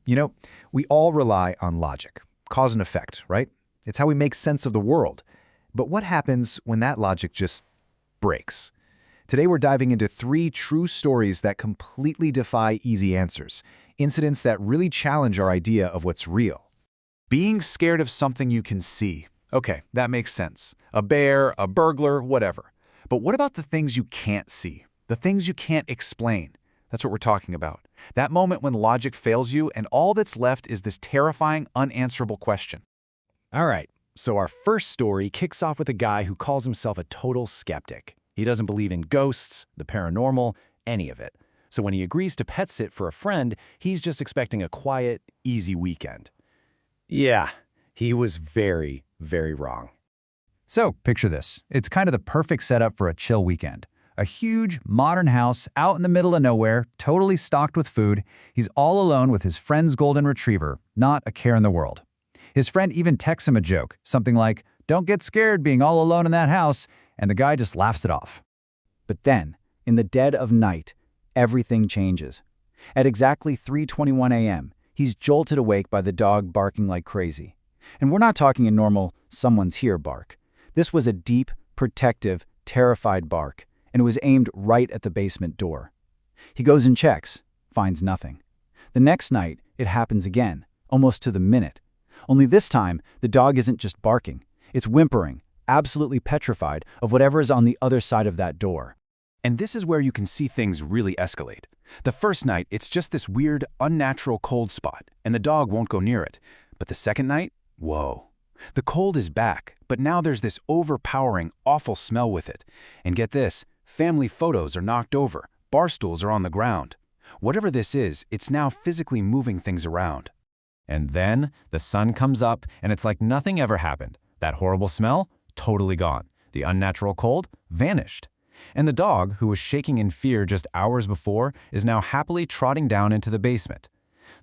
You know, we all rely on logic, cause and effect, right? It's how we make sense of the world. But what happens when that logic just breaks? Today we're diving into 3 true stories that completely defy easy answers, incidents that really challenge our idea of what's real. Being scared of something you can see. Okay, that makes sense. A bear, a burglar, whatever. But what about the things you can't see? The things you can't explain? That's what we're talking about. That moment when logic fails you and all that's left is this terrifying, unanswerable question. All right, so our first story kicks off with a guy who calls himself a total skeptic. He doesn't believe in ghosts, the paranormal, any of it. So when he agrees to pet sit for a friend, he's just expecting a quiet, easy weekend. Yeah, he was very, very wrong. So picture this. It's kind of the perfect setup for a chill weekend. A huge, modern house out in the middle of nowhere, totally stocked with food. He's all alone with his friend's golden retriever, not a care in the world. His friend even texts him a joke, something like, "Don't get scared being all alone in that house," and the guy just laughs it off. But then, in the dead of night, everything changes. At exactly 3:21 a.m., he's jolted awake by the dog barking like crazy. And we're not talking a normal, someone's here bark. This was a deep, protective, terrified bark, and it was aimed right at the basement door. He goes and checks, finds nothing. The next night, it happens again, almost to the minute. Only this time, the dog isn't just barking. It's whimpering, absolutely petrified of whatever is on the other side of that door. And this is where you can see things really escalate. The first night, it's just this weird, unnatural cold spot, and the dog won't go near it. But the second night, whoa. The cold is back, but now there's this overpowering, awful smell with it. And get this, family photos are knocked over, bar stools are on the ground. Whatever this is, it's now physically moving things around. And then the sun comes up, and it's like nothing ever happened. That horrible smell? Totally gone. The unnatural cold? Vanished. And the dog, who was shaking in fear just hours before, is now happily trotting down into the basement.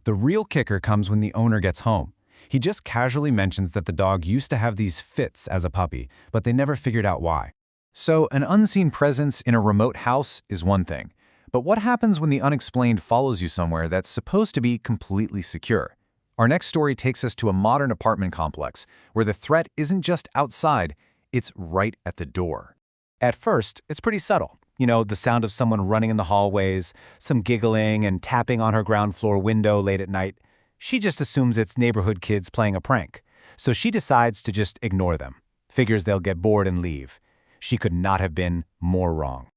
The real kicker comes when the owner gets home. He just casually mentions that the dog used to have these fits as a puppy, but they never figured out why. So an unseen presence in a remote house is one thing. But what happens when the unexplained follows you somewhere that's supposed to be completely secure? Our next story takes us to a modern apartment complex where the threat isn't just outside, it's right at the door. At first, it's pretty subtle. You know, the sound of someone running in the hallways, some giggling and tapping on her ground floor window late at night. She just assumes it's neighborhood kids playing a prank. So she decides to just ignore them. Figures they'll get bored and leave. She could not have been more wrong.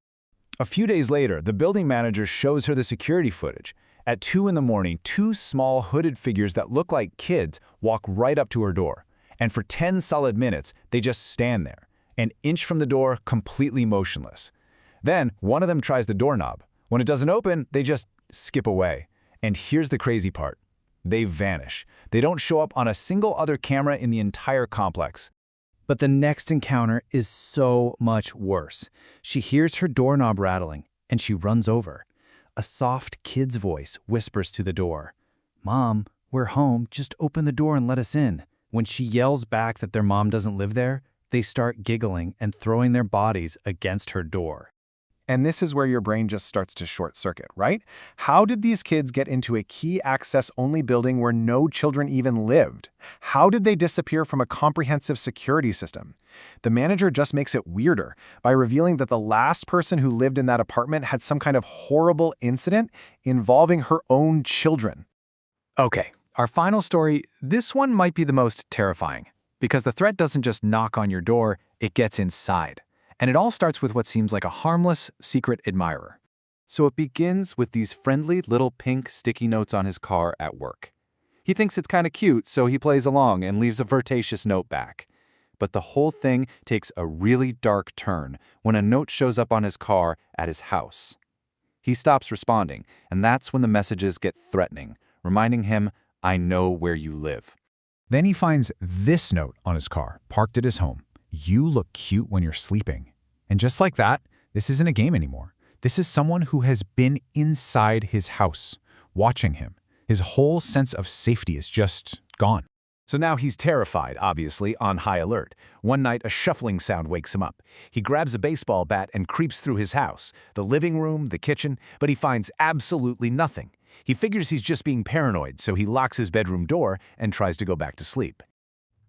A few days later, the building manager shows her the security footage. At 2 in the morning, 2 small hooded figures that look like kids walk right up to her door. And for 10 solid minutes, they just stand there, an inch from the door, completely motionless. Then, one of them tries the doorknob. When it doesn't open, they just skip away. And here's the crazy part. They vanish. They don't show up on a single other camera in the entire complex. But the next encounter is so much worse. She hears her doorknob rattling, and she runs over. A soft kid's voice whispers to the door, "Mom, we're home. Just open the door and let us in." When she yells back that their mom doesn't live there, they start giggling and throwing their bodies against her door. And this is where your brain just starts to short circuit, right? How did these kids get into a key access-only building where no children even lived? How did they disappear from a comprehensive security system? The manager just makes it weirder by revealing that the last person who lived in that apartment had some kind of horrible incident involving her own children. Okay, our final story, this one might be the most terrifying, because the threat doesn't just knock on your door, it gets inside. And it all starts with what seems like a harmless, secret admirer. So it begins with these friendly little pink sticky notes on his car at work. He thinks it's kind of cute, so he plays along and leaves a flirtatious note back. But the whole thing takes a really dark turn when a note shows up on his car at his house. He stops responding, and that's when the messages get threatening, reminding him, "I know where you live." Then he finds this note on his car, parked at his home. "You look cute when you're sleeping." And just like that, this isn't a game anymore. This is someone who has been inside his house, watching him. His whole sense of safety is just gone. So now he's terrified, obviously, on high alert. One night, a shuffling sound wakes him up. He grabs a baseball bat and creeps through his house, the living room, the kitchen, but he finds absolutely nothing. He figures he's just being paranoid, so he locks his bedroom door and tries to go back to sleep.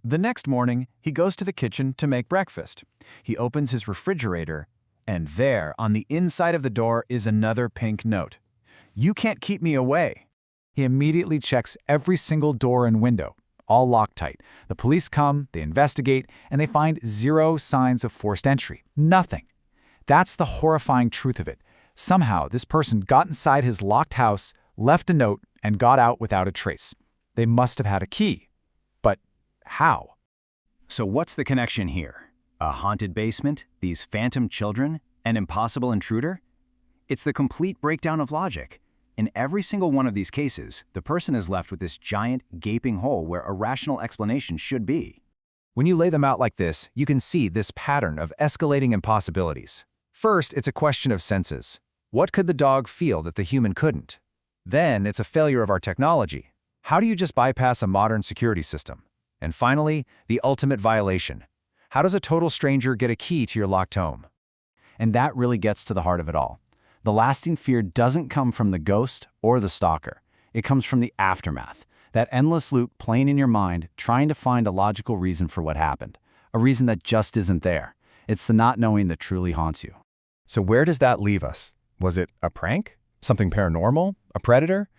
The next morning, he goes to the kitchen to make breakfast. He opens his refrigerator, and there, on the inside of the door, is another pink note. "You can't keep me away." He immediately checks every single door and window, all locked tight. The police come, they investigate, and they find zero signs of forced entry. Nothing. That's the horrifying truth of it. Somehow, this person got inside his locked house, left a note, and got out without a trace. They must have had a key. But how? So what's the connection here? A haunted basement, these phantom children, an impossible intruder? It's the complete breakdown of logic. In every single one of these cases, the person is left with this giant, gaping hole where a rational explanation should be. When you lay them out like this, you can see this pattern of escalating impossibilities. First, it's a question of senses. What could the dog feel that the human couldn't? Then, it's a failure of our technology. How do you just bypass a modern security system? And finally, the ultimate violation. How does a total stranger get a key to your locked home? And that really gets to the heart of it all. The lasting fear doesn't come from the ghost or the stalker. It comes from the aftermath, that endless loop playing in your mind, trying to find a logical reason for what happened, a reason that just isn't there. It's the not knowing that truly haunts you. So where does that leave us? Was it a prank? Something paranormal? A predator?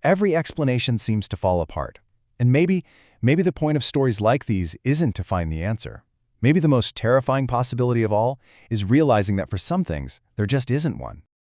Every explanation seems to fall apart. And maybe the point of stories like these isn't to find the answer. Maybe the most terrifying possibility of all is realizing that for some things, there just isn't one.